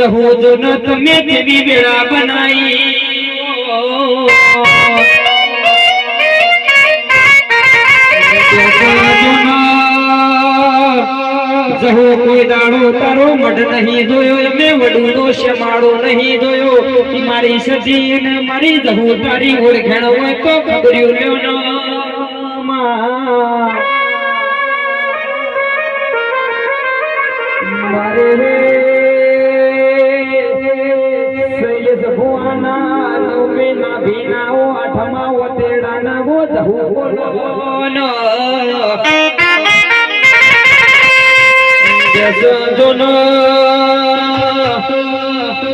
જહો જો ન તમે કેવી વેળા બનાઈ જહો કોઈ દાડો તારો મઢ નહીં જોયો મેં વડુનો શમાડો નહીં જોયો મારી સજી ને મારી જહો તારી ઓળખાણ હોય તો ખબર્યું લ્યો મારે રે સૈયદ ભુવાના નવમે ના ભીનાઓ આઠમા ઓતેડાના ગો જહુ બોલો જજો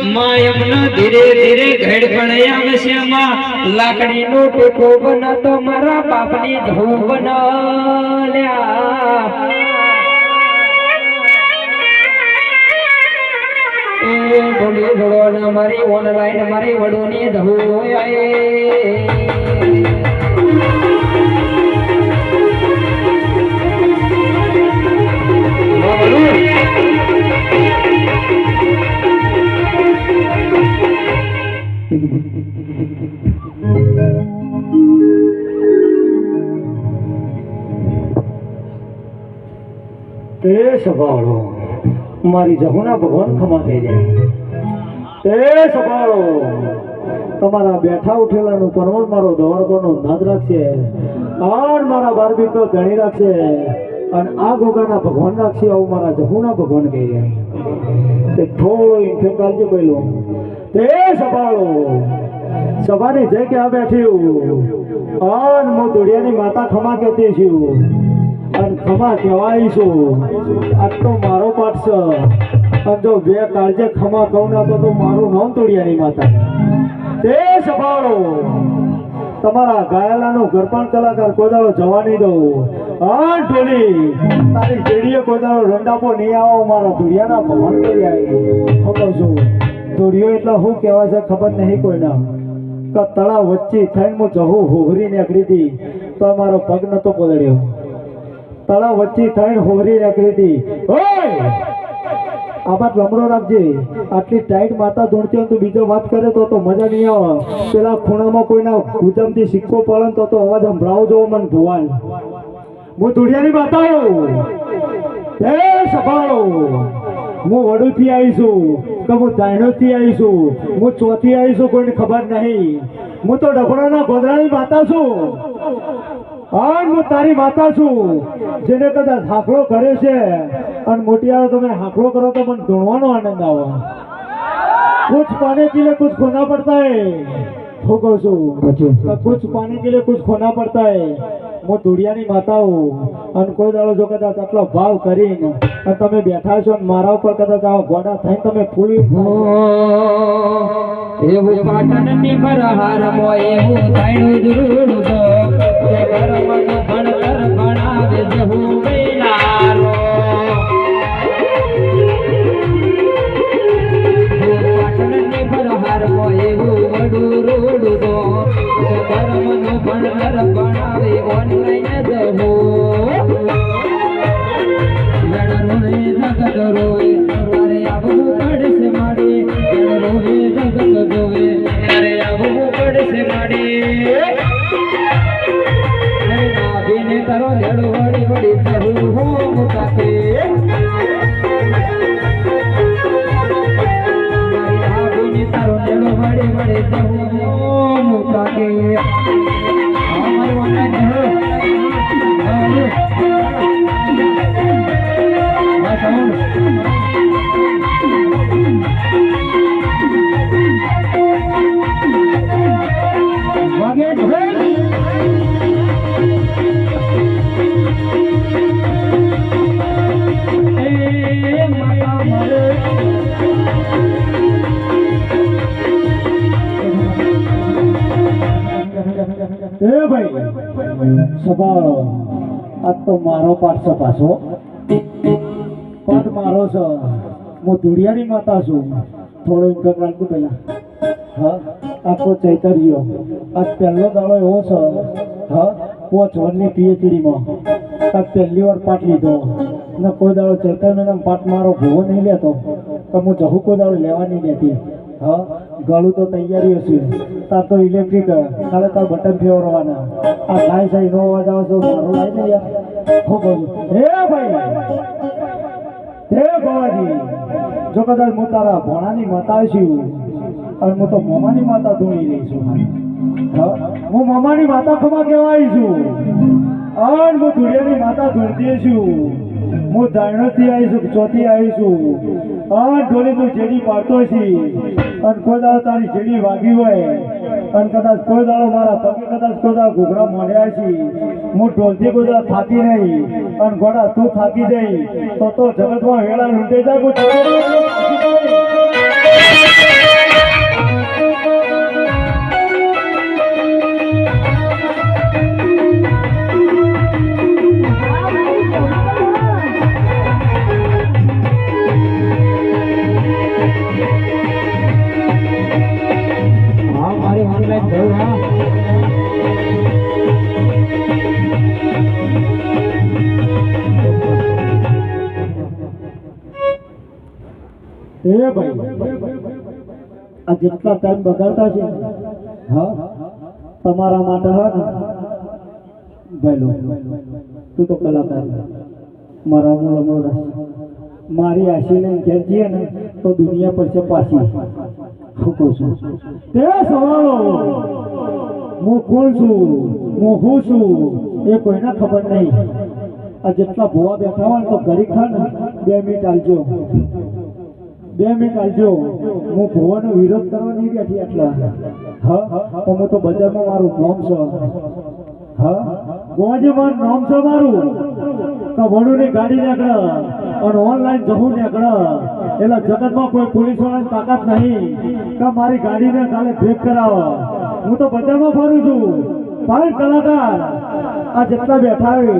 માયમના ધીરે ધીરે ઘડ પણ શ્યામા લાકડીનો ટોટો બનાતો મારા બાપની ધો બનાલ્યા ઢોલી ઢોળો મારી ઓનલાઈન મારી વડોની ધો આયે તે સભાળો મારી જહુના ભગવાન ખમા થઈ જાય તે સભાળો તમારા બેઠા ઉઠેલાનું પરવણ મારો દવારકોનો નાદ રાખશે આર મારા બારબી તો ધણી રાખશે અને આ ગોગાના ભગવાન રાખશે આવું મારા જહુના ભગવાન કહી જાય તે થોડો ઇન્ફેક્ટ કાલજે પહેલો તે સભાળો સભાની જય કે આ બેઠ્યું અને હું દોડિયાની માતા ખમા કહેતી છું અને ખમા કહેવાય છું આ તો મારો પાઠ છે અને જો બે કાળજે ખમા કહું ના તો મારું નામ તોડિયાની માતા તે સભાળો તમારા ગાયલાનું ગરપાણ કલાકાર કોદાળો જવા નહીં દઉં હા ઢોલી તારી જેડીએ કોદાળો રંડાપો નહીં આવો મારા ધોડિયાના ભગવાન કરી આવી ખબર છું ધોડિયો એટલે શું કહેવાય છે ખબર નહીં કોઈના કે તળાવ વચ્ચે થઈને હું જહું હોહરી નીકળી હતી તો મારો પગ નતો પલળ્યો તળાવ વચ્ચે થઈને હોહરી નીકળી હતી ઓય આ વાત લમડો રાખજે આટલી ટાઈટ માતા ધૂણતી હોય તો બીજો વાત કરે તો મજા નહીં આવે પેલા ખૂણામાં કોઈના ગુજમથી સિક્કો પડે તો અવાજ સંભળાવો જોવો મને ભુવાન હું ધૂળિયાની માતા એ સભાળો હું વડુથી આવીશું કે હું દાયણોથી આવીશું હું ચોથી આવીશું કોઈને ખબર નહીં હું તો ડફડાના ગોદડાની માતા છું હા હું તારી માતા છું જેને કદાચ હાકડો કરે છે અને મોટિયાળો તમે હાકડો કરો તો મને ધૂણવાનો આનંદ આવે कुछ पाने के लिए कुछ खोना पड़ता है હું કહું છું कुछ पाने के लिए कुछ खोना पड़ता है હું ધૂળિયાની માતા હું અને કોઈ દાડો જો કદાચ આટલો ભાવ કરીને અને તમે બેઠા છો મારા ઉપર કદાચ આવા ગોડા થઈને તમે ફૂલ એવું પાટણની બરહાર મોય એવું થાયણું જરૂર દો કે ઘરમાં ભણતર ભણાવે જહુ વેલારો પાટણની બરહાર મોય એવું વડું રોડ દો કે ઘરમાં ભણતર ભણાવે ઓનલાઈન જહુ લડરોએ જગત રોય અરે આવું પડશે માડી લડરોએ જગત જોવે અરે આવું પડશે માડી નાભીને કરો લેડો વડી વડી જહુ હો મુકાકે નાભીને તારો લેડો વડી વડી જહુ હો મુકાકે અમારો ના સભાળો આ તો મારો પાઠ છે પાછો પાઠ મારો છે હું ધૂળિયાની માતા છું થોડો ઇન્કમ રાખજો પેલા હા આખો ચૈતર્યો આજ પહેલો દાડો એવો છે હા 5 વર્ષની પીએચડીમાં આ પહેલી વાર પાઠ લીધો ને કોઈ દાડો ચૈતન્યનો પાઠ મારો ભૂવો નહીં લેતો તો હું જહુ કોદાળો લેવાની નથી. હા ગળું તો તૈયારી હશે. તાર તો ઇલેક્ટ્રિક કાલે તાર બટન ફેરવવાના. આ ગાય સાઈ નો અવાજ આવે તો મારો લાઈ ને યાર. હું કહું હે ભાઈ હે બાવાજી, જો કદાચ હું તારા ભોણાની માતા છું અને હું તો મોમાની માતા ધૂણી રહી છું. હા હું મોમાની માતા ખમા કહેવાય છું અને હું ધૂળિયાની માતા ધૂણતી છું. હું દાયણોથી આવી છું, ચોથી આવી છું. અને ઢોલી તું જેડી પાડતો છી અને કોઈ દાડો તારી જેડી વાગી હોય અને કદાચ કોઈ દાડો મારા પગે કદાચ કોઈ દાડો ઘૂઘરા મોડ્યા છી. હું ઢોલથી કોઈ દાડો થાકી નહીં અને ગોડા તું થાકી જઈ તો જગતમાં વેળા લૂંટે જાય. એ ભાઈ આ જેટલા ટાઈમ બગાડતા છે હા તમારા માટે હા ને ભાઈ લો તું તો કલાકાર મારા મૂળ મારી આશીને ઘેર જઈએ ને તો દુનિયા પર છે પાછી. શું કહું છું તે સવાલો હું કોણ છું હું હું છું એ કોઈને ખબર નહીં. આ જેટલા ભૂવા બેઠા હોય તો ઘડી ખા ને 2 મિનિટ આવજો 2 મિનિટ આવજો. હું ભૂવાનો વિરોધ કરવા નહીં બેઠી એટલા. હા તો હું તો બજારમાં મારું નામ છે. હા ગોવાજી મારું નામ છે મારું તો વડુની ગાડી નીકળે અને ઓનલાઈન જવું નીકળે એટલે જગતમાં કોઈ પોલીસ વાળાની તાકાત નહીં કે મારી ગાડીને કાલે બ્રેક કરાવે. હું તો બજારમાં ફરું છું પણ કલાકાર આ જેટલા બેઠા હોય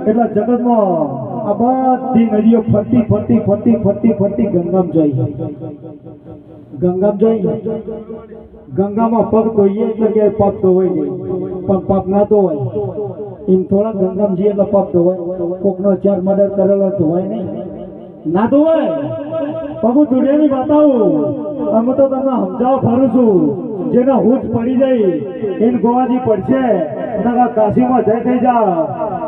એટલા જગતમાં આ બધી નદીઓ ફરતી ફરતી ફરતી ફરતી ફરતી ગંગામ જોઈ ગંગામાં પગ ધોઈએ એટલે કે પગ ધોવાઈ જાય પણ પગ ના ધોવાય એમ થોડા ગંગામ જઈએ એટલે પગ ધોવાય. કોકનો 4 મર્ડર કરેલો ધોવાય નહીં ના ધોવાય. પગું ધૂળિયાની માતાઓ અમે તો તમને સમજાવવા ફરું છું. જેના હૂંચ પડી જાય એને ગોવાજી પડશે નકા કાશીમાં જઈ થઈ જા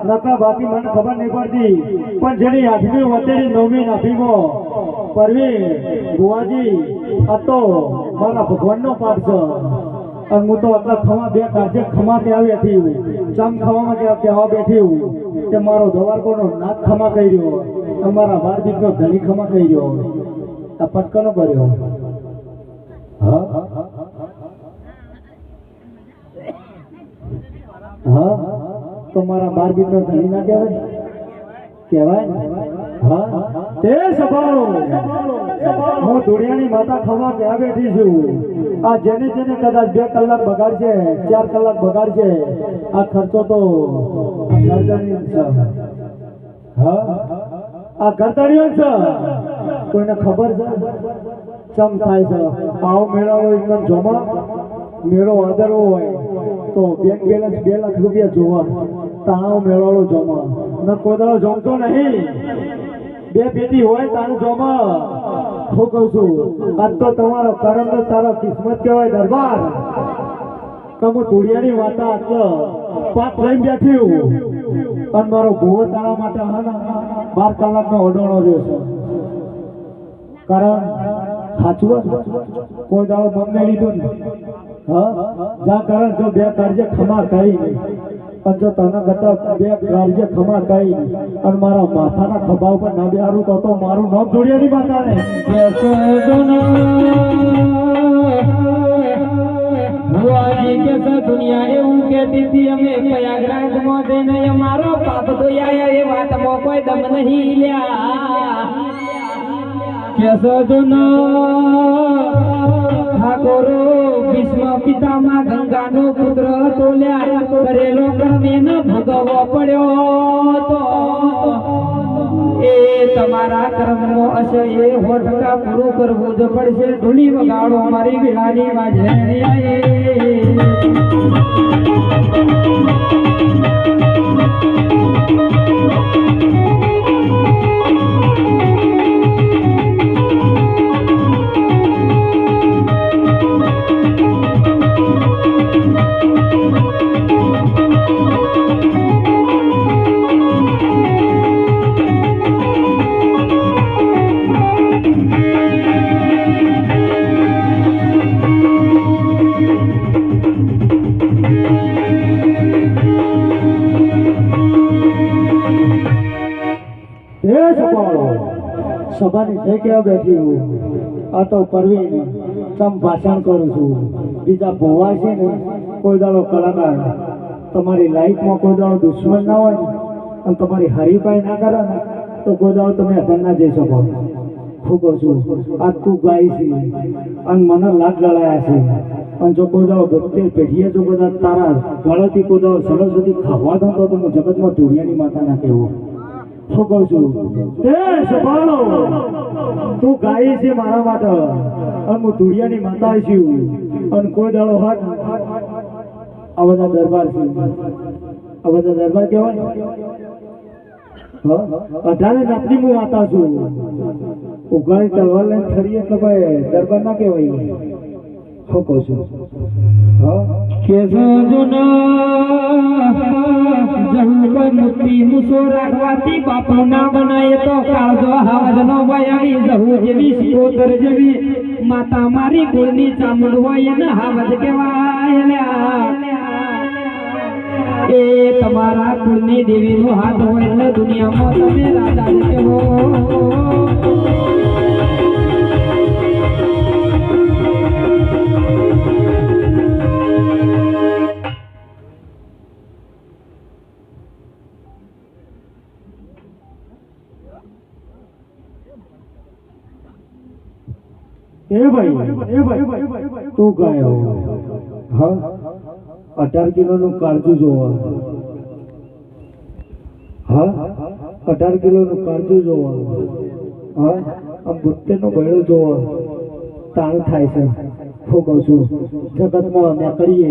નકા બાકી મને ખબર નહીં પડતી પણ જેની 8મી વતેડી 9મી નાભીમાં પરવી ગોવાજી આ તો મારા ભગવાનનો પાઠ છે. અને હું તો આટલા ખમા બે કાજે ખમા કે આવી હતી ચમ ખવામાં કહેવા બેઠી હું કે મારો દવારકોનો નાથ ખમા કહી રહ્યો અમારા બાર બીજનો ધણી ખમા કહી રહ્યો. આ પટકનો કર્યો હા હા તો મારા બાર બીજનો ધણી ના કહેવાય કહેવાય. હા તે સભાળો હું ધૂળિયાની માતા ખમા કે બેઠી છું. આ જેને જેને કદાચ 2 કલાક બગાડશે 4 કલાક બગાડશે આ ખર્ચો તો ગરદણી છે. હા આ ગરદણીઓ છે કોઈને ખબર છે ચમ થાય છે. આવો મેળાવો એકદમ જમા મેળો આદરવો હોય તો બેંક બેલેન્સ 2 લાખ રૂપિયા જોવા તાણો મેળાવો જમા ન કોદાળો જમતો નહીં 2 પેટી હોય તારું જમા. હું કહું છું આજ તો તમારો કરમ ને તારો કિસ્મત કહેવાય દરબાર. તમે ધૂળિયાની વાતા આટલો પાક લઈને બેઠી અને મારો ભૂવો તારા માટે હા ને 12 કલાકનો ઓડોણો રહ્યો છે. કારણ સાચું કોઈ દાડો મન લીધું ને હા જા કારણ જો 2 કાર્ય ખમા કહી નહીં અને જો તને કરતા 2 કાર્ય ખમા કહી અને મારા માથાના ખભા ઉપર ના બેહારું તો મારું નામ ધૂળિયાની માતા ને દુનિયા એવું કહેતી હતી અમે પ્રયાગરાજમાં જઈને અમારો પાપ ધોયા એ વાતમાં કોઈ દમ નહીં લ્યા. ઠાકોરો ભીષ્મ પિતામાં ગંગાનો પુત્ર તોલ્યા કરેલો કર્મેનો ભોગવવો પડ્યો તો એ તમારા કર્મનો અસર એ 100% પૂરું કરવું જ પડશે. ધૂળી વગાડો મારી વિલાની વાજણી સભાની જઈ કેવા બેઠી હું આ તો પરવીન તમ ભાષણ કરું છું બીજા ભોવા છે ને કોઈ દાડો કલાકાર તમારી લાઈફમાં કોઈ દાડો દુશ્મન ના હોય ને અને તમારી હરીફાઈ ના કરે ને તો કોઈ દાડો તમે અધર ના જઈ શકો. હું કહું છું આ તું ગાય છે અને મને લાગ લડાયા છે અને જો કોઈ દાડો 72 પેઢીએ જો બધા તારા ગળેથી કોઈ દાડો સરસ્વતી ખાવા દઉં તો હું જગતમાં ધુરિયાની માતા ના કહેવું. શું કહું છું એ સભાળો તું ગાય છે મારા માટે અને હું ધુરિયાની માતા છું અને કોઈ દાડો હાથ આ બધા દરબાર છે આ બધા દરબાર કહેવાય 18 નાપની હું માતા છું ઉઘાડી તલવાર લઈને ફરી એટલે ભાઈ દરબાર ના કહેવાય. શું કહું છું કે જહુપતિ મુસો રાખવાથી બાપુ ના બનાય તો કાળજો હાવજ નો વયાણી જહુ જેવી સિકોતર જેવી માતા મારી કુળની ચામડ હોય ને હાવજ કહેવાય. એ તમારા કુળની દેવીનો હાથ હોય એટલે દુનિયામાં તમે રાજા જ કહેવો. એ ભાઈ તું ગાયો હા 18 કિલોનું કાળજું જોવા હા 18 કિલોનું કાળજું જોવા હા આમ 72 નો બૈડો જોવા તાણ થાય છે. હું કહું છું જગતમાં અમે કરીએ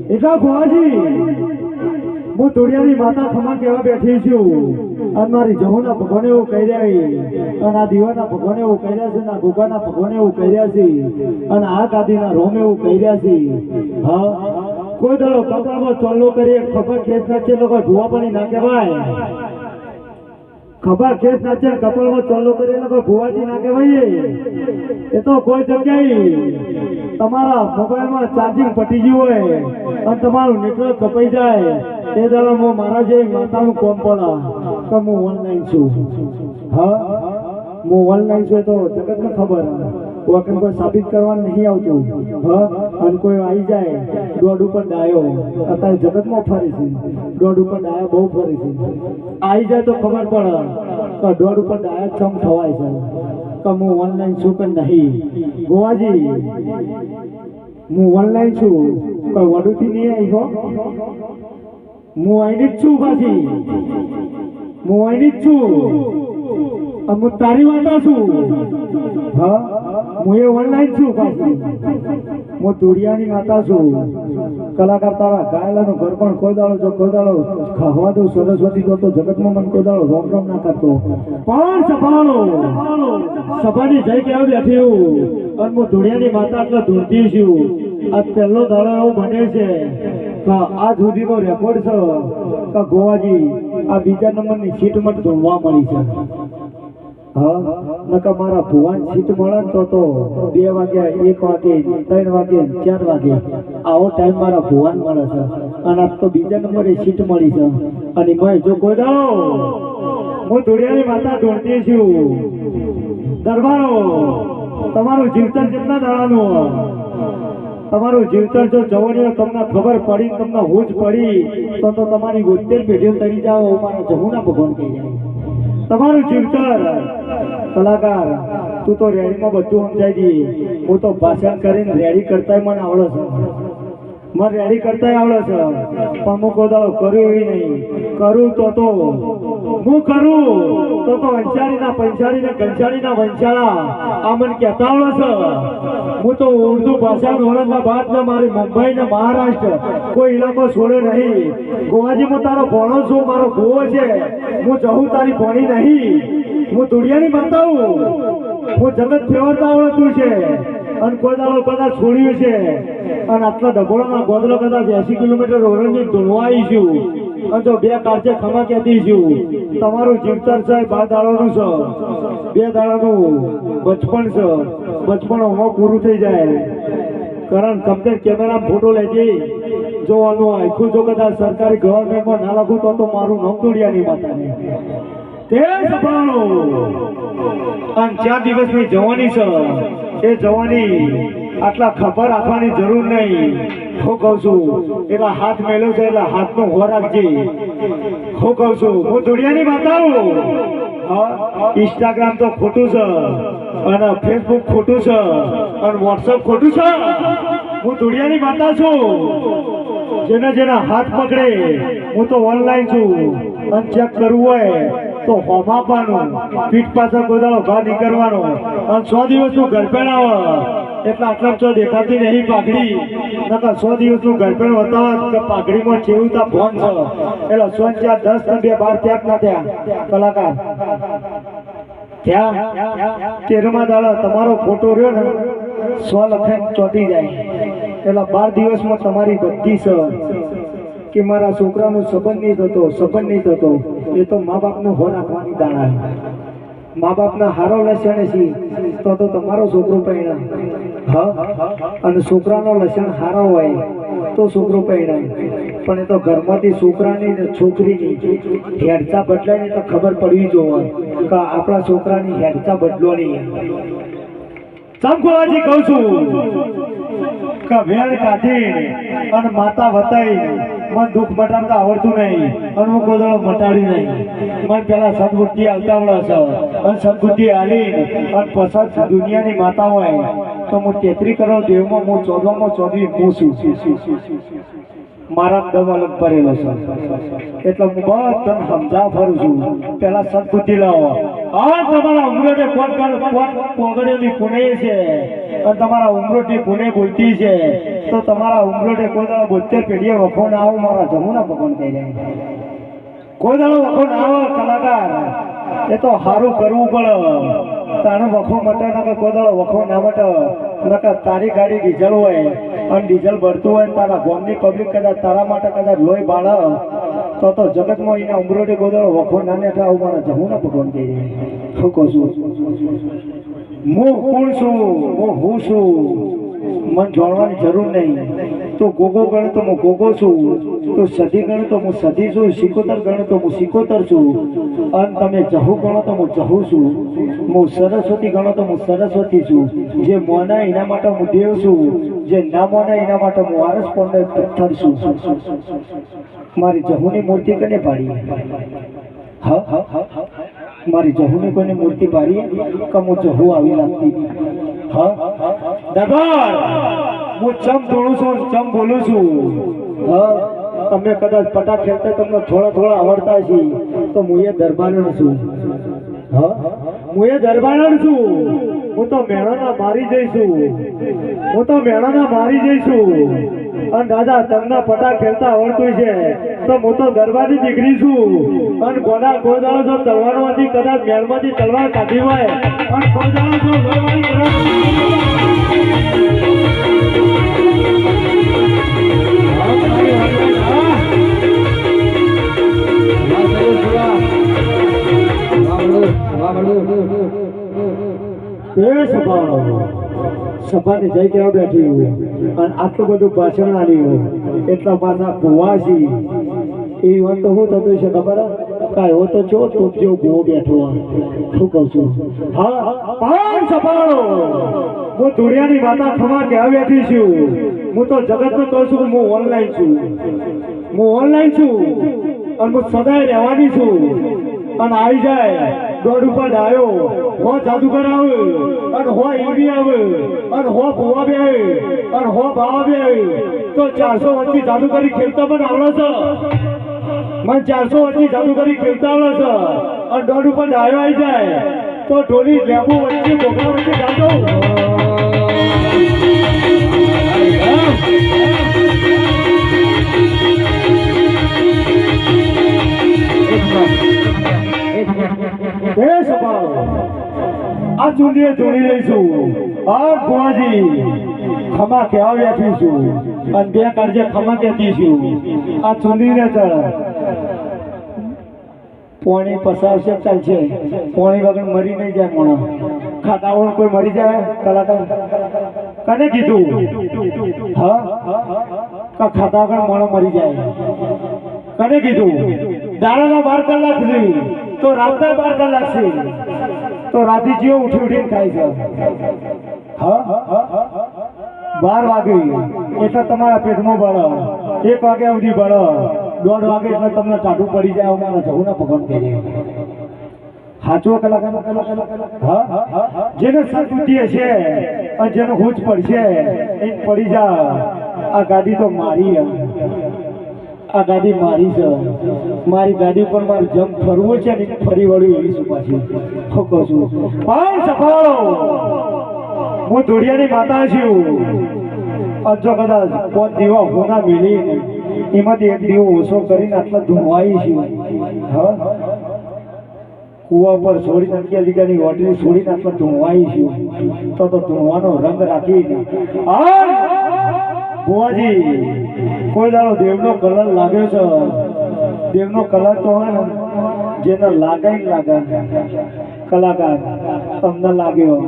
એટલા ભુવાજી હું ધોળિયાની માતા ખમા કેવા બેઠી છું અને મારી જહુના ભગવાને એવું કહી રહ્યા અને આ દીવાના ભગવાને એવું કહી રહ્યા છે અને આ ગોગાના ભગવાને એવું કહી રહ્યા છે અને આ ગાદીના રોમ એવું કહી રહ્યા છે. હા કોઈ દાડો કપાળમાં ચોલ્લો કરીએ ખબર ખેસ નાખે લોકો ભુવા પાણી ના કહેવાય. ખબર ખેસ નાખે કપાળમાં ચોલ્લો કરીએ લોકો ભુવાજી ના કહેવાય. એ તો કોઈ જગ્યાએ તમારા મોબાઈલમાં ચાર્જિંગ પટી ગયું હોય અને તમારું નેટવર્ક કપાઈ જાય એ દાડો હું મારા જે માતાનું કોમ પડા તો હું ઓનલાઈન છું. હા હું ઓનલાઈન છું તો જગતને ખબર વખત કોઈ સાબિત કરવાનું નહીં આવતું. હા અને કોઈ આવી જાય દોડ ઉપર ડાયો અત્યારે જગતમાં ફરે છે દોડ ઉપર ડાયા બહુ ફરે છે આવી જાય તો ખબર પડે કે દોડ ઉપર ડાયા ચમ થવાય છે કે હું ઓનલાઈન છું કે નહીં. ગોવાજી હું ઓનલાઈન છું કોઈ વડુથી નહીં આવ્યો હું અહીંની જ છું પાછી હું અહીંની જ છું હું તારી માતા છું. હા હું એ ઓનલાઈન છું પાછી હું ધુરિયાની માતા છું. કલાકાર તારા ગાયેલાનું ઘર પણ કોઈ દાડો જો કોઈ દાડો ખાવા દઉં સરસ્વતી તો જગતમાં મને કોઈ દાડો રોમ રોમ ના કરતો પણ સભાળો સભાની જઈ કેવા બેઠી હું અને હું ધુરિયાની માતા એટલે ધૂળતી છું. આ પહેલો દાડો એવો બને છે કે આ સુધીનો રેકોર્ડ છે કે ગોવાજી આ બીજા નંબરની સીટ માટે ધોળવા મળી છે. હા નકા મારા ભુવાન સીટ મળે તો 2 વાગ્યા 1 વાગે 3 વાગે 4 વાગે આવો ટાઈમ મારા ભુવાન મળે છે અને આ તો બીજા નંબરે સીટ મળી છે. અને મેં જો કોઈ દાડો હું ધોળિયાની માતા ધોળતી છું. દરબારો તમારું જીવતર કેટલા દાડાનું તમારું જીવતર જો જવાની તમને ખબર પડી તમને હોજ પડી તો તમારી 72 પેઢીઓ તરી જાઓ મારા જહુના ભગવાન કહી જાય. તમારું જીવતર કલાકાર તું તો રેડીમાં બધું સમજાઈ દઈએ હું તો ભાષણ કરીને રેડી કરતા મને આવડે છે મને રેડી કરતા આવડે છે પણ હું કોઈ દાડો કર્યું એવી નહીં કરું તો હું કરું તો વંચાળીના પંચાળીને ગંચાળીના વંચાળા આ મને કહેતા આવડે છે. હું તો ઉર્દુ ભાષા ધોરણના બાદ ને મારી મુંબઈ ને મહારાષ્ટ્ર કોઈ ઇલાકો છોડે નહીં. ગોવાજી હું તારો ભણો છું મારો ગોવો છે હું જહું તારી ભણી નહીં હું ધુળિયાની માતા હું જગત ફેરવતા આવડતું છે અને કોઈ દાડો કદાચ છોડ્યું છે અને આટલા ડભોળાના ગોદલો કદાચ 80 કિલોમીટર ઓરણની ધૂળવા આવી છું અને જો 2 કાળજે ખમા કહેતી છું. તમારું જીવતર છે 12 દાડાનું છે 2 દાડાનું બચપણ છે બચપણ હમણાં પૂરું થઈ જાય. કારણ કમ્પ્લેટ કેમેરા ફોટો લેજે જોવાનું આખું જો કદાચ સરકારી ગવર્મેન્ટમાં ના લખું તો મારું નામ ધોળિયાની માતા નહીં. તે સભાળો અને 4 દિવસની જવાની છે એ જવાની આટલા ખબર રાખવાની જરૂર નહીં. હું કહું છું એટલા હાથ મેળ્યો છે એટલે હાથનો હોર રાખજે. હું કહું છું હું જોડિયાની માતાઓ. ઇન્સ્ટાગ્રામ તો ખોટું છે અને ફેસબુક ખોટું છે અને વોટ્સઅપ ખોટું છે. હું જોડિયાની માતા છું. જેના હાથ પકડે હું તો ઓનલાઈન છું અને ચેક કરવું હોય તો હોમાવાનું પીઠ પાછળ કોદાળો ઘા નીકળવાનો અને 100 દિવસનું ઘરપેણ આવે એટલે આટલા તો દેખાતી નહીં પાઘડી. નકર 100 દિવસનું ઘરપેણ બતાવે કે પાઘડીમાં કેવું તા ફોન છે એટલે 100 4 10 ને 2 12 ત્યાગ ના થયા કલાકાર ત્યાં 13મા દાડા તમારો ફોટો રહ્યો ને 100 લખાઈને ચોંટી જાય એટલે 12 દિવસમાં તમારી બધી છે કે મારા છોકરાનો સંબંધ નહીં થતો. એ તો મા બાપનો હો રાખવાની દાણા. મા બાપના હારો લક્ષણ છે તો તમારો છોકરો પૈણા. અને છોકરાનો લક્ષણ હારો હોય તો છોકરો પૈણાય. પણ એ તો ઘરમાંથી છોકરાની ને છોકરીની હેડચા બદલાય તો ખબર પડવી જોઈએ કે આપણા છોકરાની હેડચા બદલવાની. ચમકોવાજી કહું છું કે વેણ કાઢી અને માતા વતાઈ મને દુઃખ મટાડતા આવડતું નહીં અને હું કોદળો મટાડી નહીં. મને પેલા સદબુદ્ધિ આવતાવડે છે અને સદબુદ્ધિ આલી અને પછી દુનિયાની માતા હોય તો હું 33 કરોડ દેવમાં હું 14માં 14 હું છું. મારા દમ અલગ ભરેલો છે એટલે હું બધાને સમજાવ ફરું છું. પેલા સદબુદ્ધિ લાવો. તમારા ઉમરોટે પોગડેલી પુણે છે અને તમારા ઉમરોટી પુણે બોલતી છે તો તમારા ઉમરોટે કોઈ દાડો 72 પેઢીએ વખો ના આવો મારા જમુના ભગવાન કહી જાય. કોઈ દાડો વખો ના આવે કલાકાર એ તો સારું કરવું પડે. તાણે વખો મટે નકર કોઈ દાડો વખો ના મટે. નકર તારી ગાડી ડીઝલ હોય અને ડીઝલ ભરતું હોય તારા ગામની પબ્લિક કદાચ તારા માટે કદાચ લોહી બાળે તો જગતમાં એના ઉમરોટે કોઈ દાડો વખો ના ને આવું મારા જમુના ભગવાન કહી જાય. શું કહું છું હું કોણ છું હું છું મને જાણવાની જરૂર નહીં. તો ગોગો ગણ તો હું ગોગો છું. તો સધી ગણ તો હું સધી છું. સિકોતર ગણ તો હું સિકોતર છું. અને તમે જહુ ગણો તો હું જહુ છું. હું સરસ્વતી ગણો તો હું સરસ્વતી છું. જે મોના એના માટે હું દેવ છું. જે ના મોના એના માટે હું વારસ પણ પથ્થર છું. મારી જહુની મૂર્તિ કને પાડી? મારી જહુની કોઈને મૂર્તિ પાડી કે હું જહુ આવી લાગતી? દરબાર હું ચમ દોડું છું ચમ બોલું છું. તમે કદાચ પટા ખેલતા તમને થોડા આવડતા છે તો હું એ દરબારનો છું. હું એ દરબારનો છું. હું તો મેળાના મારી જઈશું. અને દાદા તમને પટા ખેલતા આવડતું છે તો હું તો દરબારની દીકરી છું. અને ગોદાળો જો તલવારમાંથી કદાચ મેળમાંથી તલવાર કાઢી હોય અને ગોદાળો જો સભાની જઈ કેવા બેઠી હોય અને આટલું બધું ભાષણ આલ્યું એટલા પાછા ભુવાસી એ વાત તો શું થતું છે ખબર? કાંઈ હો તો છો તો જેવો ભૂવો બેઠો. શું કહું છું? સભાળો હું ધુરિયાની માતા ખમા ક્યાં બેઠી છું. હું તો જગતને કહું છું કે હું ઓનલાઈન છું અને હું સદાય રહેવાની છું. અને આવી જાય દોડ ઉપર ડાયો હો જાદુગર આવે અને હો ઈવી આવે અને હો ભુવા બે આવે અને હો બાવા બે આવે તો 400 વર્ષથી જાદુગરી ખેલતા પણ આવડે છે. મને 400 વર્ષથી જાદુગરી ખેલતા આવડે છે અને દોડ ઉપર ડાયો આવી જાય તો ઢોલી લેબુ વચ્ચે બોગા વચ્ચે ગાતો. આ ચૂંદીએ જોડી લઈશું. ભુવાજી ખમા કેવા બેઠી છું અને 2 કાળજે ખમા કહેતી છું. આ ચૂંદીને ચડ પોણી પસાવશે ચાલશે. પોણી વગર મરી નહીં જાય. મોણા ખાતા વગર કોઈ મરી જાય કલાકાર? કને કીધું? ખાતા વગર મોણો મરી જાય? કને કીધું? દાડાના 12 કલાક સુધી તો રાતના 12 કલાક છે તો રાધીજીઓ ઉઠી ઉઠીને ખાય છે હા 12 વાગે એટલે તમારા પેટમાં બળો 1 વાગ્યા સુધી બળો 1:30 વાગે એટલે તમને ટાઢું પડી જાય અમારા જહુના ભગવાન કહે સાચો કલાકાર હા જેને સદબુદ્ધિ છે અને જેનો હુજ પડશે એ પડી જા આ ગાડી તો મારી આ ગાડી મારી છે મારી ગાડી પર મારે જમ ફરવું છે ને ફરી વળ્યું એવી શું પાછી હું કહું છું પણ સફાળો હું ધોળિયાની માતા છું જો કદાચ 5 દીવા હોના મિલી એમાંથી 1 દીવો ઓછો કરીને આટલા ધુમાઈ છું હા કુવા પર છોડી 11 વીઘાની વાટલી છોડીને આટલા ધુમાઈ છું તો ધુવાનો રંગ રાખી બુઆજી કોઈ દાડો દેવનો કલર લાગ્યો છે દેવનો કલર તો હોય ને જેને લાગે કલાકાર તમને લાગ્યો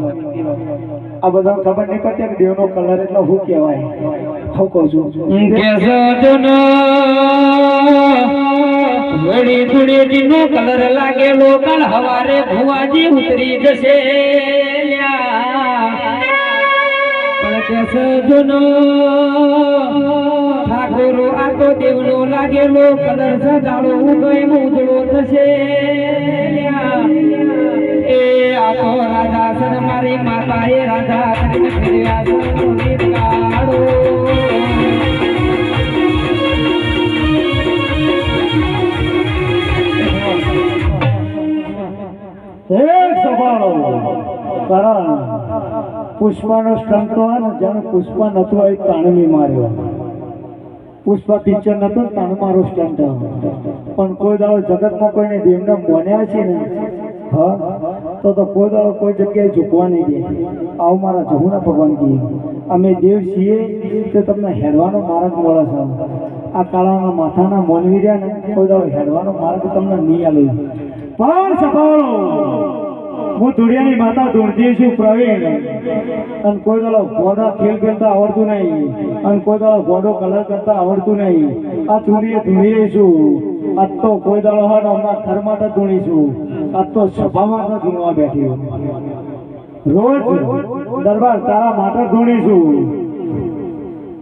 આ બધા ખબર નહીં પડતી કે દેવનો કલર એટલે શું કહેવાય હું કહું છું વળી ધૂળેટીનો કલર લાગેલો કાલ હવારે ભુવાજી ઉતરી જશે પણ કેસે જુનો ઠાકોરો આ તો દેવનો લાગેલો કલર સજાડો ઉગય ઉજળો થશે એ આ તો રાજા સન મારી માતા એ રાજા ફેરવ્યા ગીત ગાડો કારણ પુષ્પાનો સ્ટન્ટ તો ને જાણે પુષ્પા નતો એ તાણવી માર્યો પુષ્પા પિક્ચર નતો તાણ મારો સ્ટન્ટ પણ કોઈ દાડો જગતમાં કોઈને દેવને મોન્યા છે ને હા તો કોઈ દાડો કોઈ જગ્યાએ ઝૂકવા નહીં દે આવું મારા જહુના ભગવાન કહે અમે દેવ છીએ તે તમને હેડવાનો માર્ગ મળે છે આ કાળાના માથાના મોનવી રહ્યા ને કોઈ દાડો હેડવાનો માર્ગ તમને નહીં આવે પણ સફાળો હું ધોળિયાની માતા ધૂળતી છું પ્રવીણ અને કોઈ દાડો ઘોડા ખેલ કરતા આવડતું નહીં અને કોઈ દાડો ઘોડો કલર કરતા આવડતું નહીં આ ધૂળીએ ધૂળી છું આજ તો કોઈ દાડો હોય હમણાં ઘર માટે ધૂણી છું આજ તો સભા માટે ધૂણવા બેઠી રોજ દરબાર તારા માટે ધૂણી છું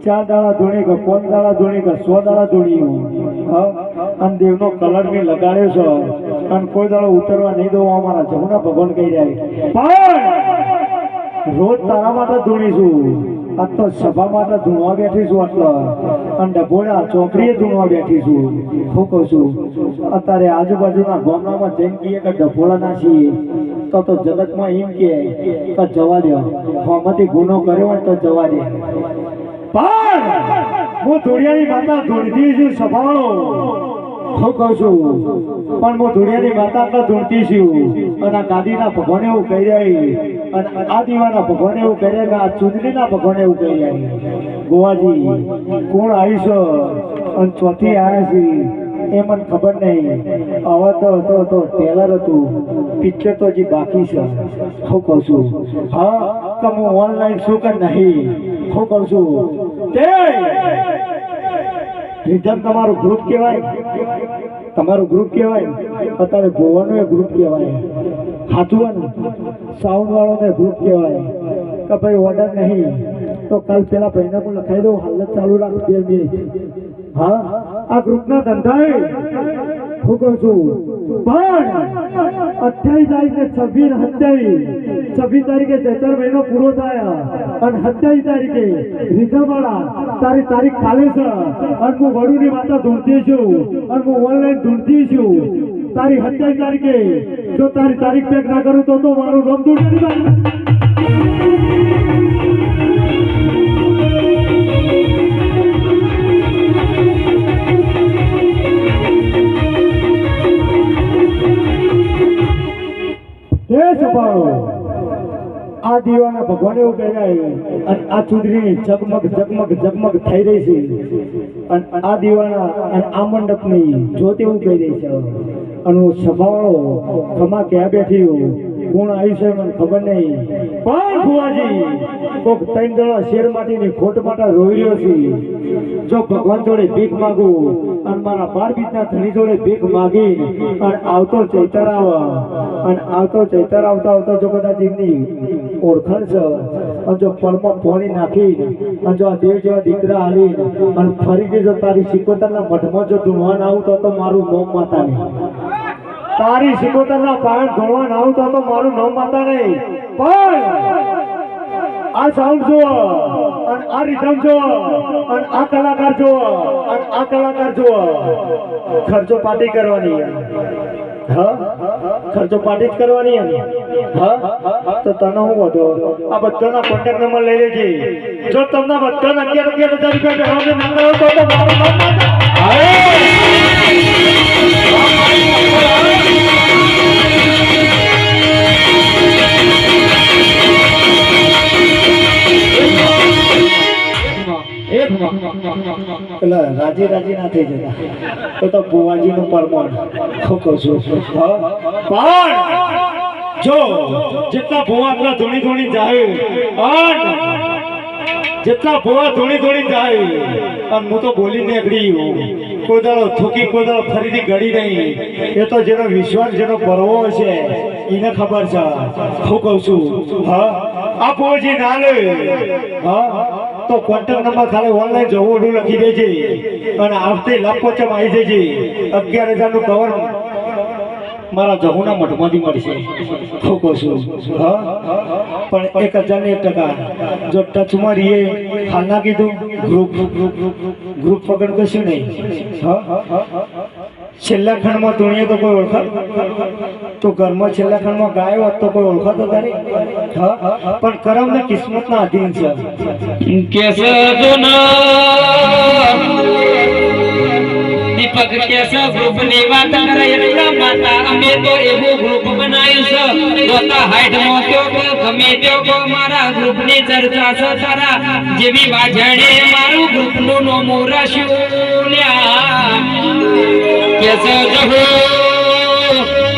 4 દાડા ધૂણી કે 5 દાડા ધૂણી કે 100 દાડા ધૂણી અને દેવનો કલર મેં લગાડ્યો છે અને કોઈ દાડો ઉતરવા નહીં દઉં અમારા જમુના ભગવાન કહી જાય પણ રોજ તારા માટે ધૂણી છું આજ તો સભા માટે ધૂણવા બેઠી છું આટલો અને ડભોળા ચોકડીએ ધૂણવા બેઠી છું હું કહું છું અત્યારે આજુબાજુના ગામડામાં જઈને કહીએ કે ડભોળા ના છીએ તો જગતમાં એમ કે જવા દો આમાંથી ગુનો કર્યો હોય તો જવા દે પણ હું ધોળિયાની માતા ધૂળતી છું સભાળો હું કહું છું પણ હું ધોળિયાની માતા તો ધૂળતી છું અને આ ગાદીના ભગવાન એવું કહી રહી અને આ દીવાના ભગવાન એવું કહી રહ્યા કે આ ચૂંદડીના ભગવાન એવું કહી રહ્યા ગોવાજી કોણ આવીશો અને ચોથી આવ્યા છે એ મને ખબર નહીં હવે તો ટેલર હતું પિક્ચર તો હજી બાકી છે હું કહું છું હા તો હું ઓનલાઈન શું કે નહીં હું કહું છું તે રીધમ તમારું ગ્રુપ કહેવાય તમારું ગ્રુપ કહેવાય અત્યારે ગોવાનું એ ગ્રુપ કહેવાય સાચું ને સાઉન્ડ વાળોને ગ્રુપ કહેવાય કે ભાઈ ઓર્ડર નહીં તો કાલ પેલા ભાઈને પણ લખાઈ દઉં હાલત ચાલુ રાખ 2 મિનિટ હા આ ગ્રુપના ધંધા હું કહું છું પણ 28 તારીખે 26 તારીખે ચૈત્ર મહિનો પૂરો થાય અને 27 તારીખે રીધમવાળા તારી તારીખ ખાલી છે અને હું વડુની માતા ધૂણતી છું અને હું ઓનલાઈન ધૂણતી છું તારી 27 તારીખે જો તારી તારીખ પેક ના કરું તો મારું નામ ધૂણતી આ દીવાના ભગવાન એવું કહે અને આ ચૂંદડી ઝગમગ થઈ રહી છે અને આ દીવાના અને આ મંડપની જ્યોત એવું કહી રહી છે અને હું સભાવાળો ખમા ક્યાં બેઠી કોણ આવી છે મને ખબર નહીં, પણ ભુવાજી કોક 3 જણા શેર માટીની ખોટ માટે રોઈ રહ્યો છે. જો ભગવાન જોડે ભીખ માંગું અને મારા 12 બીજના ધણી જોડે ભીખ માંગી અને આવતો ચૈતર આવે અને આવતો ચૈતર આવતા જો કદાચ એમની ઓળખાણ છે અને જો પળમાં પોણી નાખી અને જો આ દેવ જેવા દીકરા હાલી અને ફરીથી જો તારી સિકોતરના મઠમાં જો ધૂણવા ના આવું તો મારું નોમ માતા નહીં. તારી સિકોતરના પાણ ધૂણવા ના આવું તો મારું નોમ માતા નહીં. પણ આ સાઉન્ડ જો અને આ રિધમ જો અને આ કલાકાર જો અને આ કલાકાર જો ખર્ચો પાર્ટી કરવાની. હા, ખર્ચો પાર્ટી જ કરવાની. હા, તો તને હું વધો આ બધાના કોન્ટેક્ટ નંબર લઈ લેજે. જો તમને બધાને 11,000 રૂપિયા ભેગા તો મારું નામ પેલા રાજી ના થઈ જતા તો ભુવાજી નું પરમાણ કહું છું. પણ જો જેટલા ભુવા એટલા ધોણી જાય અને જેટલા ભુવા ધોણી જાય અને હું તો બોલી નીકળી કોઈ દાડો થૂકી કોઈ દાડો ફરીથી ગળી નહીં. એ તો જેનો વિશ્વાસ જેનો પરવો છે એને ખબર છે. હું કહું છું હા આ ભુવાજી ના લે હા તો કોન્ટેક્ટ નંબર ખાલી ઓનલાઈન જવું લખી દેજે અને આવતે લાખોચમ આવી જજે. 11,000 નું કવર મારા જહુના મઠમાંથી મળશે. હું કહું છું હા પણ 1,001% જો ટચમાં રહીએ હાલના કીધું ગ્રુપ પકડ કશું નહીં. હા છેલ્લા ખંડમાં ધૂણીએ તો કોઈ ઓળખાત તો ઘરમાં છેલ્લા ખંડમાં ગાયો હોત તો કોઈ ઓળખાતો તારી. હા પણ કરમ ને કિસ્મત ના અધીન છે. દીપક કેસ ગ્રુપ ની વાત કરે એટલા માતા અમે તો એવું ગ્રુપ બનાવ્યું છે જોતા હાઈટ માં કયો કે ગમે તેઓ કો મારા ગ્રુપ ની ચર્ચા છે તારા જેવી વાજણે મારું ગ્રુપ નું નામ રાખ્યું લ્યા કેસ જહો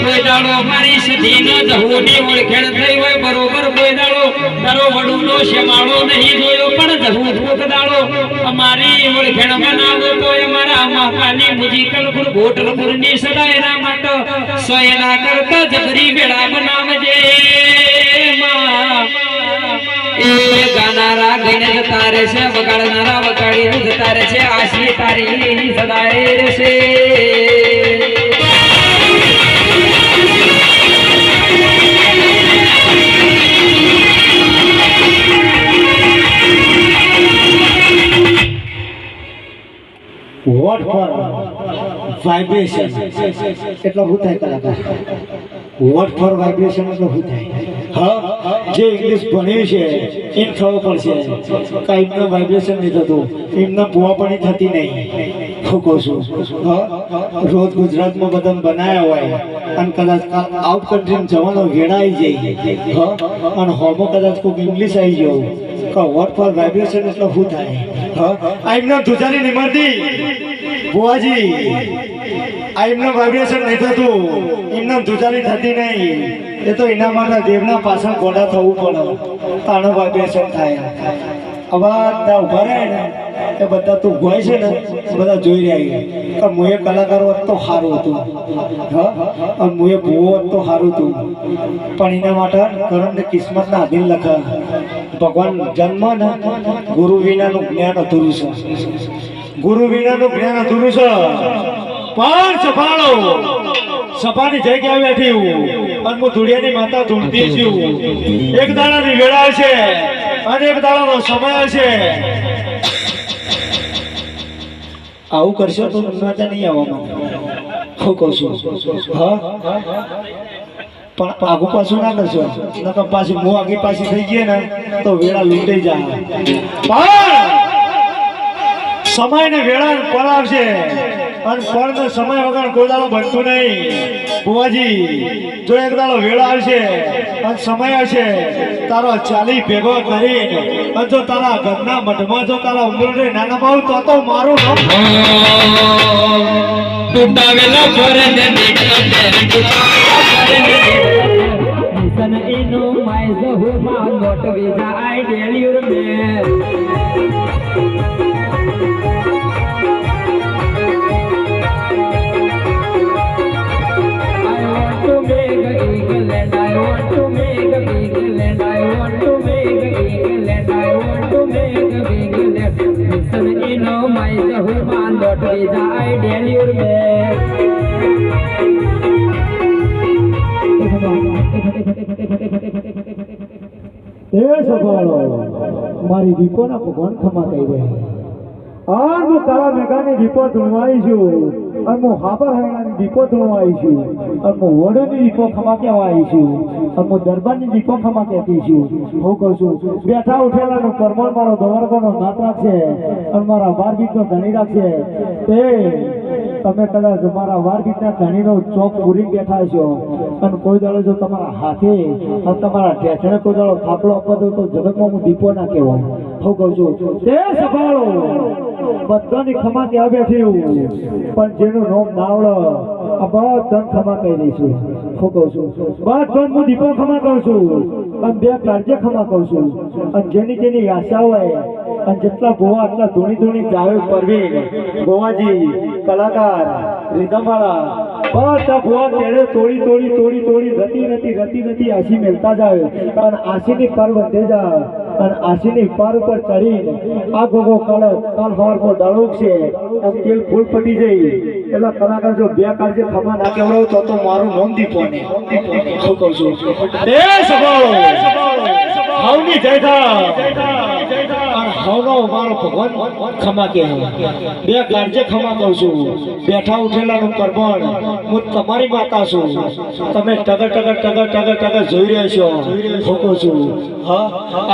કોઈ દાડો મારી સધી ન જહો ની ઓળખેણ થઈ હોય બરોબર કોઈ દાડો તારો વડું નો શેમાળો નહીં જોયો પણ જહો ભૂખ દાડો અમારી ઓળખેણ બનાવો તો અમારા મહાકાલી મુજીકલ ગુર ગોટલ ગુરની સદાયના માટે સોયના કરતા જબરી વેળા બનાવજે માં. એ ગાનારા ગઈને જતા રહેશે વગાડનારા વગાડી જતા રહેશે આશી તારી સદાય રહેશે. વોટ ફોર વાઇબ્રેશન એટલે શું થાય કલાકાર? વોટ ફોર વાઇબ્રેશન એટલે શું થાય? હા જે ઇંગ્લિશ ભણ્યું છે એમ ખબર પડશે કે એમનું વાઇબ્રેશન નહીં થતું, એમના ભૂવાપણી થતી નહીં. શું કહું છું હા રોજ ગુજરાતમાં બધા બનાવ્યા હોય અને કદાચ આઉટ કન્ટ્રી જવાનો વેળા આવી જાય હા અને હોમો કદાચ કોઈક ઇંગ્લિશ આવી જાવ કે વોટ ફોર વાઇબ્રેશન એટલે શું થાય? હા એમના ધુજારી નિમરતી ભુવાજી એમનું વાઇબ્રેશન નહીં થતું, એમના ધુજારી થતી નહીં. એ તો એના માટે દેવના પાછળ ગોડા થવું પડે તાણું વાઇબ્રેશન થાય. બધા ઉભા રહે ને એ બધા તું ગોય છે ને બધા જોઈ રહ્યા કે હું એ કલાકાર હોત તો સારું હતું હા અને હું એ ભૂવો હોત તો સારું હતું. પણ એના માટે કરમને કિસ્મતના આધીન લખા. ભગવાન જન્મ ને ગુરુ વિનાનું જ્ઞાન અધૂરું છે. ગુરુ વિનાનું જ્ઞાન અધૂરું છે. પણ સફાળો સફાની જગ્યાએ બેઠી હું અને હું ધૂળિયાની માતા ધૂળતી છું. એક દાડાની વેળા છે અને એક દાડાનો સમય છે. આવું કરશો તો મજા નહીં આવવામાં. હું કહું છું હા પણ આગુ પાછું ના કરશો નકર પાછી હું આગી પાછી થઈ ગઈ ને તો વેળા લૂંટાઈ જાય. પણ સમય ને વેળા પર આવશે અને પણ સમય વગર કોઈ દાડો બનતું નહીં. ભુવાજી જો એક દાડો વેળા આવશે અને સમય આવશે તારો ચાલી ભેગો કરીને અને જો તારા ઘરના મઠમાં જો તારા ઉંમરે નાના ભાવ તો મારું નામ ટૂટાવેલા ફોરે ને visa I tell you man. I want to make a eagle and I want to make a beagle and I want to make a eagle and I want to make a beagle and listen in my human dot visa I tell you man. એ સભાળો મારી દીપોના ભગવાન ખમા કહી દે આ હું કાળા મેઘાની દીપો ધૂણવાઈ છું અને હું હાબર હાયણાની દીપો ધૂણવાઈ છું અને હું વડોની દીપો ખમા કહેવાઈ છું અને હું દરબારની દીપો ખમા કહેતી છું હું કહું છું બેઠા ઉઠેલાનું પરમણ મારો દવારકોનો નાત રાખશે અને મારા વારગીતનો ધણી રાખશે તે તમે કદાચ મારા વારગીતના ધણીનો ચોક પૂરી બેઠા છો અને કોઈ દાડો જો તમારા હાથે અને તમારા ઢેઠણે કોઈ દાડો થાપલો આપવા દો તો જગતમાં હું દીપો ના કહેવાય હું કહું છું તે સભાળો બધાની ખમા કહેવા બેઠી પણ જેનું નામ ના આવડે આ બધા ખમા કહી દઈશું હું કહું છું બધા હું દીપો ખમા કહું છું અને બે કાળજે ખમા કહું છું અને જેની આશા હોય અને જેટલા ભોવા આટલા ધૂણી જાવે પરવીન ભોવાજી કલાકાર રીધમવાળા બધા ભોવા તેડે તોડી રતી આશી મેલતા જાય અને આશીની પર વધે જાય અને આશીની પર ઉપર ચડીને આ ગોગો કળશ કાલ સવાર પર ડાળુક છે આમ તેલ ફૂલ પટી જઈ એટલે કલાકાર જો બે કાળજે ખમા ના કેવડાવું તો મારું નામ દીપો ને શું કહું છું એ સભાળો હાવની જય થા હાવનો મારો ભગવાન ખમા કે બે કાળજે ખમા કહું છું બેઠા ઉઠેલાનું પરબણ હું તમારી માતા છું તમે ટગર જોઈ રહ્યા છો હું કહું છું હા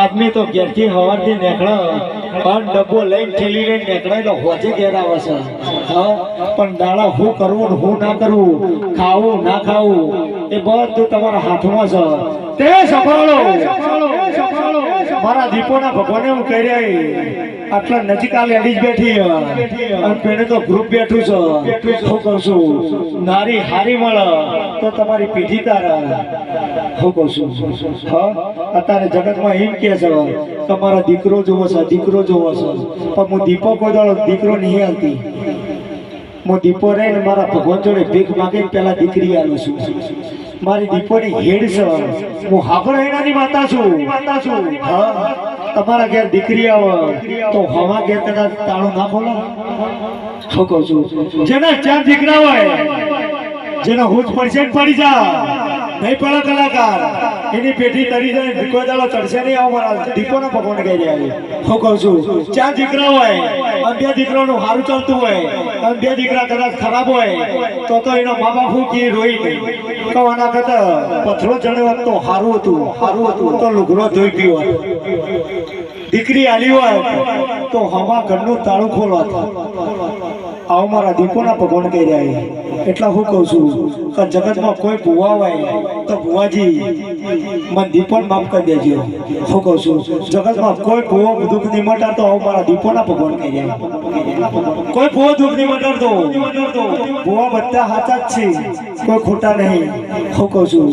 આદમી તો ઘેરથી હવારથી નીકળે પણ ડબ્બો લઈને ઠેલી લઈને નીકળે તો હોજે ઘેર આવે છે હા પણ દાડા હું કરવું ને હું ના કરવું ખાવું ના ખાવું એ બધું તમારા હાથમાં છે તે સંભાળો મારા દીપોના ભગવાને હું કહી રહી આટલા નજીક આ લેડીઝ બેઠી અને પેને તો ગ્રુપ બેઠું છે હું કહું છું નારી હારી મળે તો તમારી પીઠી તારા હું કહું છું હા અત્યારે જગતમાં એમ કે છે તમારા દીકરો જોવો છે પણ હું દીપો કોઈ દાડો દીકરો નહીં આવતી હું દીપો રહીને મારા ભગવાન જોડે ભીખ માગીને પેલા દીકરી આવું છું મારી દીપોની હેડ છે હું હાફળ હેડાની માતા છું હા તમારા ઘેર દીકરી આવે તો હવા ઘેર કદાચ તાળું ના ખોલો શું કહું છું જેના ચાર દીકરા હોય જેનો હુજ પડશે પડી જા નહીં પડે કલાકાર એની પેઢી તરી જાય કોઈ દાડો ચડશે નહીં આવો મારા દીપોનો ભગવાન કહી રહ્યા હું કહું છું ચાર દીકરા હોય અને બે દીકરાનું સારું ચાલતું હોય અને બે દીકરા કદાચ ખરાબ હોય તો એનો મા બાપ હું કે રોઈ નહીં કવાના કરતા પથરો જણે તો સારું હતું તો લુગડો ધોઈ પીવો દીકરી આલી હોય તો હવા ઘરનું તાળું ખોલવા આવો મારા દીપોના ભગવાન કહી રહ્યા એટલા હું કહું છું કે જગતમાં કોઈ ભુવા હોય તો ભુવાજી મને દીપોને માફ કરી દેજો હું કહું છું જગતમાં કોઈ ભુવો દુઃખ નહીં મટાડતો આવો મારા દીપોના ભગવાન કહી રહ્યા કોઈ ભુવો દુઃખ નહીં મટાડતો ભુવા બધા સાચા જ છે કોઈ ખોટા નહીં હું કહું છું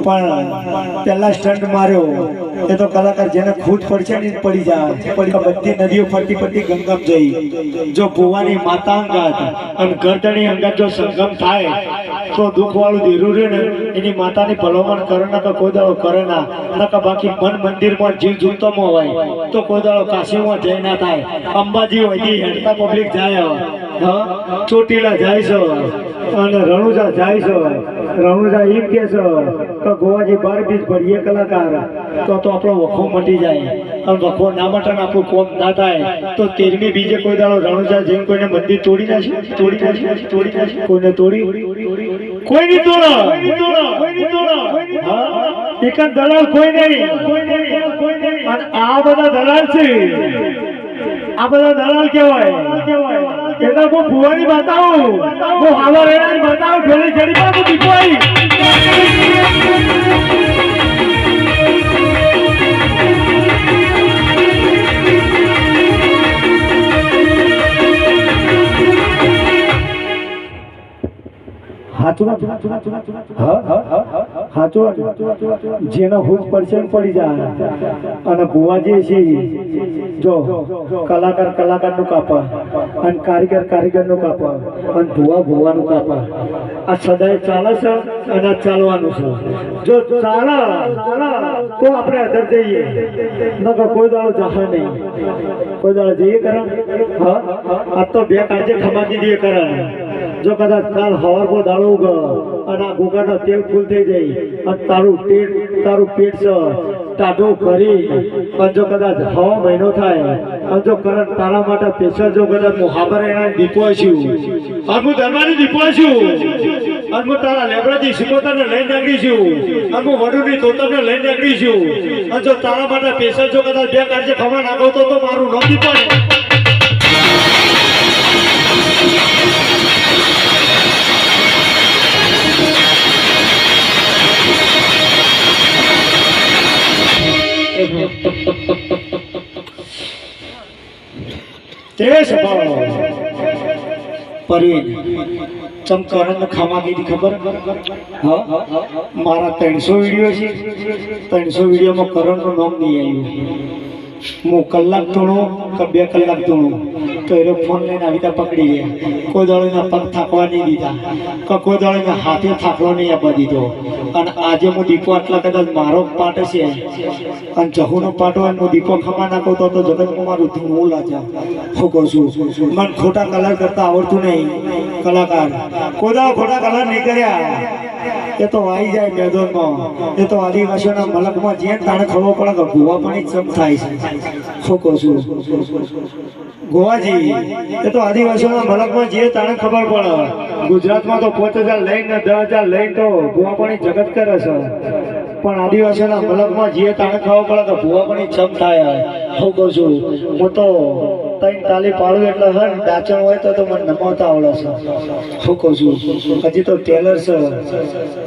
પણ પહેલા સ્ટન્ટ માર્યો એ તો કલાકાર જેને ખૂટ પડશે ને પડી જાય બધી નદીઓ ફરતી ગંગમ જઈ જો ભુવાની માતા અંગાત અને ગરદની અંગાત જો સંગમ થાય તો દુઃખ વાળું ધીરું રહે ને એની માતાની ભલામણ કરે ના તો કોઈ દાડો કરે ના બાકી મન મંદિરમાં જીવ જૂતોમાં હોય તો કોઈ દાડો કાશીમાં જઈ ના થાય અંબાજી હોય હેડતા પબ્લિક જાય ચોટીલા જાય છે અને રણુજા જાય છે રણુજા એમ કે છે કે ગોવાજી 12 બીજ ભરીએ કલાકાર તો આપણો વખો મટી જાય અને વખો ના મટે આપણું કોમ ના થાય તો 13મી બીજે કોઈ દાડો રણુજા જઈને કોઈને મંદિર તોડી નાખે કોઈને તોડી કોઈ નહીં તોડો એક જ દલાલ કોઈ નહીં અને આ બધા દલાલ છે આ બધા દલાલ કેવાય એટલે હું ભુવાની બતાવું હું હાવા રેડાની બતાવું ઘડી માં હું દીપોઈ હાચું જેનો હુજ પડશે ને પડી જાય અને ભુવાજી છે જો કલાકાર નું કાપા અને કારીગર નું કાપા અને ભુવા નું કાપા આ સદાય ચાલે છે અને આ ચાલવાનું છે જો ચાલે તો આપણે અધર જઈએ નકર કોઈ દાડો જશે નહીં કોઈ દાડો જઈએ કરણ હા આ તો બે કાજે ખમા દીધી કરણ જો કદાચ કાલ હવારમાં દાડો ઉગ અને આ ગુગાનો તેલ ફૂલ થઈ જાય અને તારું પેટ છે ટાઢું કરી અને જો કદાચ હવા મહિનો થાય અને જો કરંટ તારા માટે પેશર જો કદાચ હું હાબર એના દીપો છું અને હું દરબારી દીપો છું અને હું તારા લેબડાથી શિકોતરને લઈને નીકળી છું અને હું વડુની તોતરને લઈને નીકળી છું અને જો તારા માટે પેશર જો કદાચ બે કાઢજે ખવા નાખો તો મારું ન દીપો તે સભાઓ પરવીન ચમકરણ ખાવા દીધી ખબર હા મારા 300 વિડીયો છે 300 વિડીયોમાં કરણનું નામ નહીં આવ્યું હું કલાક ધૂણો કે 2 કલાક ધૂણો તો એ ફોન લઈને આવી ત્યાં પકડી ગયા કોઈ દાડોના પગ થાકવા નહીં દીધા કે કોઈ દાડોના હાથે થાકલો નહીં આપવા દીધો અને આજે હું દીપો આટલા કદાચ મારો પાટ છે અને જહુનો પાટો અને હું દીપો ખમા નાખો તો જગતમાં મારું ધૂણું લાજા શું કહું છું મને ખોટા કલર કરતા આવડતું નહીં કલાકાર કોઈ દાડો ખોટા કલર નહીં કર્યા એ તો આવી જાય મેદાનમાં એ તો આદિવાસીઓના મલકમાં જે તાણે ખબર પડે કે ભૂવા પાણી ચમ થાય છે શું કહું છું ગોવાજી એ તો આદિવાસીઓના મલકમાં જે તાણે ખબર પડે ગુજરાતમાં તો 5000 લઈને 10000 લઈને તો ભૂવા પાણી જગત કરે છે પણ આદિવાસીઓના મલકમાં જે તાણે ખબર પડે કે ભૂવા પાણી ચમ થાય શું કહું છું હું તો તઈ તાલી પાડું એટલે હર ડાચણ હોય તો મને નમાવતા આવડે છે શું કહું છું હજી તો ટેલર છે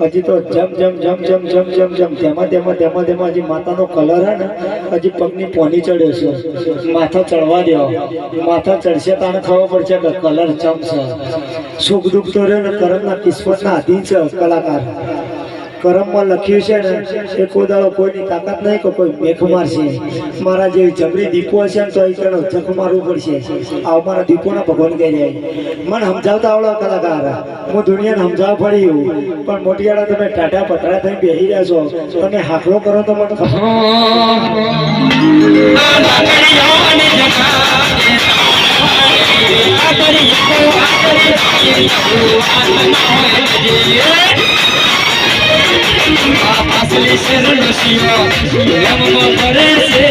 હજી તો જમ તેમાં હજી માતાનો કલર હે ને હજી પગની પોની ચડ્યો છે માથા ચડવા દો માથા ચડશે તાને ખબર પડશે કે કલર ચમ છે સુખ દુઃખ તો રહ્યો ને કરમના કિસ્મતના આધીન છે કલાકાર કરમમાં લખ્યું છે ને એ કોઈ દાડો કોઈની તાકાત નહીં કે કોઈ મેઘ મારશે મારા જેવી જબરી દીપો છે ને તો એ કણો જખ મારવું પડશે આ મારા દીપોના ભગવાન કહી જાય મને સમજાવતા આવડો કલાકાર હું દુનિયાને સમજાવવા પડ્યું પણ મોટિયાળા તમે ટાટા પતરા થઈને બેસી રહ્યા છો તમે હાકલો કરો તો મને ખબર असली शेर नशिया रम भरे से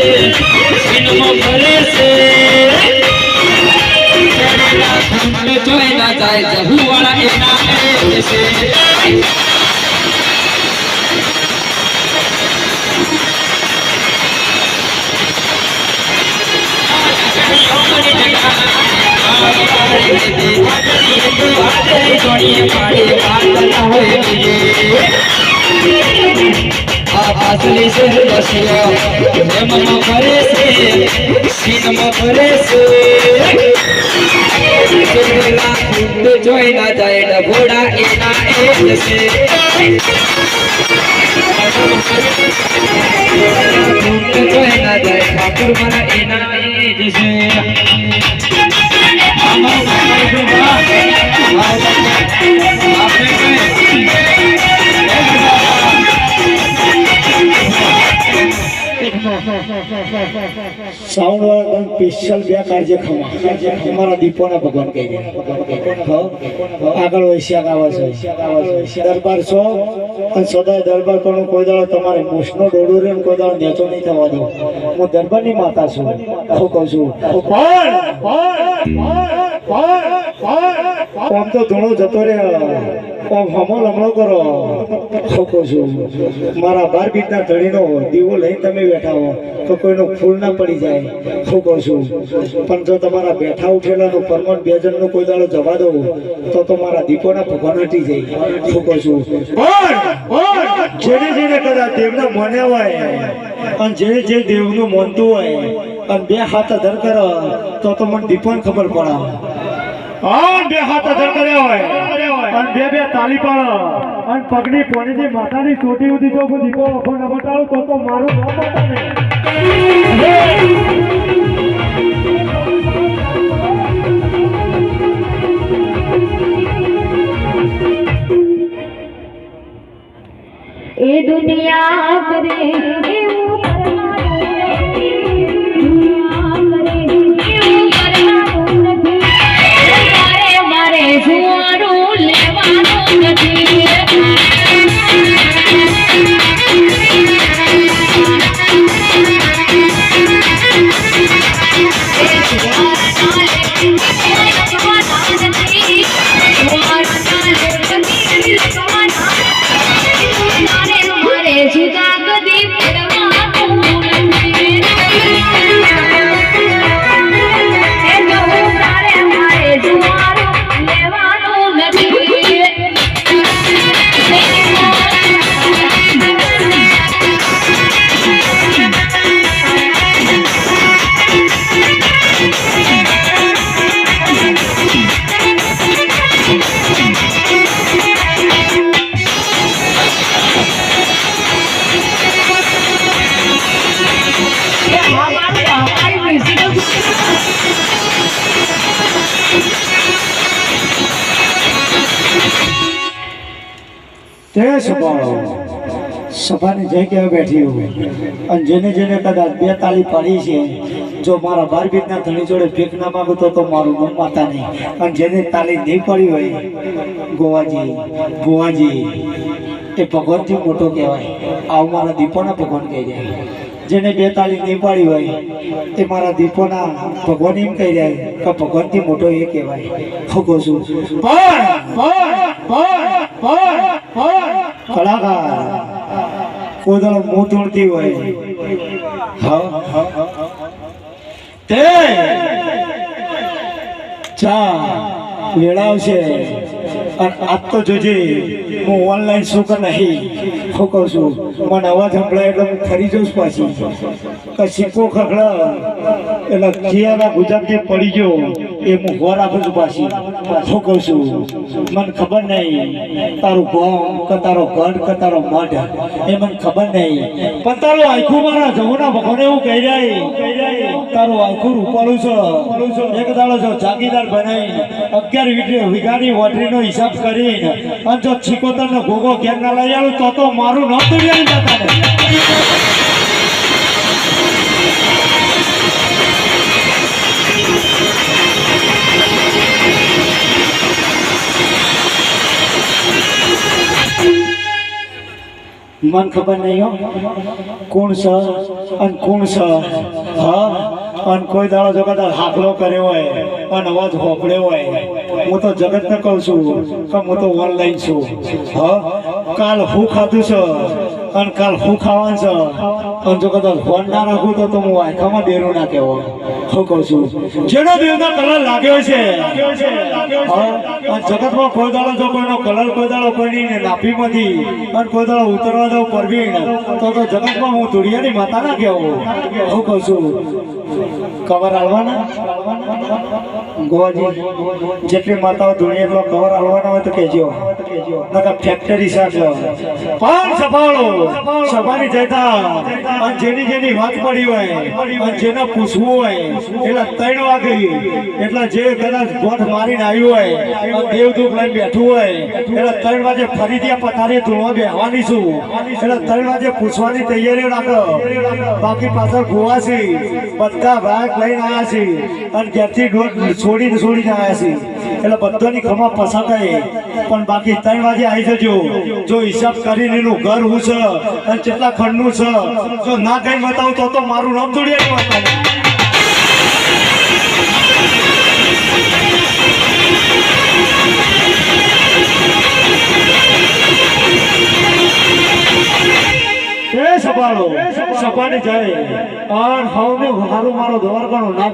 सिन भरे से तेरा धुन जोई ना जाए जहू वाला एना ऐसे असली से बसिया हेम करे से सीन करे से तेरा खुद जोई ना जाए डबोड़ा एना एक से खुद जोई ना जाए ठाकुर मना एना एक से સાઉન્ડ વાળા સ્પેશિયલ બે કાર્ય ખમા અમારા દીપોના ભગવાન કહી દે આગળ વૈશ્યા ગાવા છે દરબાર છો અને સદાય દરબાર કરવાનું કોઈ દાડો તમારે મોસનો ડોડો રે કોઈ દાડો નેચો નહીં થવા દો હું દરબારની માતા છું હું કહું છું આમ તો ધૂણો જતો રે હમો લમણો કરો શું કહું છું મારા 12 બીટના ધડીનો દીવો લઈને તમે બેઠા હો તો કોઈનું ફૂલ ના પડી જાય શું કહું છું પણ જો તમારા બેઠા ઉઠેલાનું પરમન 2 જણનું કોઈ દાડો જવા દો તો મારા દીપોના ભગવાન હટી જાય શું કહું છું જેને કદાચ દેવના માન્યા હોય અને જે દેવનું માનતું હોય અને 2 હાથ અધર કરો તો મને દીપોને ખબર પડે અને બે હાથ અધર કર્યા હોય અને બે તાલી પાડો અને પગની પોણીની માથાની ચોટી ઉધી જો હું દીપો વખો ન બતાડું તો મારું નામ બતાવે એ દુનિયા કરે એવું કરવાનું નથી મારે સુવાનું લેવાનું નથી તે સભાની જઈ કેવા બેઠી હોય અને જેને કદાચ બે તાલી પાડી છે જો મારા બાર બીજના ધણી જોડે ભીખ ના માગું તો મારું નામ માતા નહીં અને જેને તાલી નહીં પડી હોય ભુવાજી એ ભગવાનથી મોટો કહેવાય આવું મારા દીપોના ભગવાન કહી જાય જેને બે તાલી નહીં પાડી હોય એ મારા દીપોના ભગવાન એમ કહી જાય કે ભગવાનથી મોટો એ કહેવાય હું કહું છું કલાકાર કોદળો મોં તોડતી હોય તે ચા વેળાવશે અને આજ તો જોજે હું ઓનલાઈન શું કે નહીં હું કહું છું મને અવાજ સંભળાય એટલે હું ફરી જઉં પાછી કે સિક્કો ખખડા એટલે કિયાના ગુજરાતી પડી ગયો એ હું હોર આપું છું પાછી હું કહું છું મને ખબર નહીં તારું ગોમ કે તારો ગઢ કે તારો મઢ એ મને ખબર નહીં પણ તારું આખું મારા જમુના ભગવાન એવું કહી જાય તારું આખું રૂપાળું છે એક દાડો જો જાગીદાર બનાવીને 11 વીઘાની વોટરીનો હિસાબ કરીને અને જો છીકોતરનો ગોગો ઘેર ના લઈ આવું તો મારું નામ દુનિયાની જતા ને મન ખબર નહીં હો કોણ છે અને કોણ છે હા અને કોઈ દાડો જો કદાચ હાકલો કર્યો હોય અને અવાજ હોપડ્યો હોય હું તો જગતને કહું છું કે હું તો ઓનલાઈન છું હા કાલ હું ખાધું છે અને કાલ હું ખાવાનું છે અને જો કદાચ ફોન ના રાખું તો હું આંખામાં ડેરું ના કહેવો હું કહું છું જેનો દેવના કલર લાગ્યો છે જગતમાં કોઈ દાડો જો કોઈનો કલર કોઈ દાડો કોઈની નાભીમાંથી અને કોઈ દાડો ઉતરવા દઉં પરવીણ તો જગતમાં હું ધુડિયાની માતા ના કહેવો હું કહું છું કવર હાલવાના ગોવાજી જેટલી માતાઓ ધૂણી એટલો કવર હાલવાના હોય તો કહેજો નકર ફેક્ટરી સાથે પણ સભાળો સભાની જતા અને જેની વાત પડી હોય અને જેને પૂછવું હોય એટલે 3 વાગે એટલે જે કદાચ ગોઠ મારીને આવ્યું હોય અને દેવદૂત લઈને બેઠું હોય એટલે 3 વાગે ફરી ત્યાં પથારી ધોવા બેહવાની છું એટલે 3 વાગે પૂછવાની તૈયારીઓ રાખો બાકી પાછળ ગોવા છે બધા ભાગ લઈને આવ્યા છે અને ઘેરથી છોડીને આવ્યા છે એટલે બધાની ખમા પસંદ થાય પણ બાકી 3 વાગે આવી જજો જો હિસાબ કરીને એનું ઘર હું છે અને કેટલા ખંડનું છે જો ના કઈ બતાવું તો મારું નામ જોડિયાની બતાવું સભાળો સભાની જાય અને હવે મારો દ્વારકાનું નામ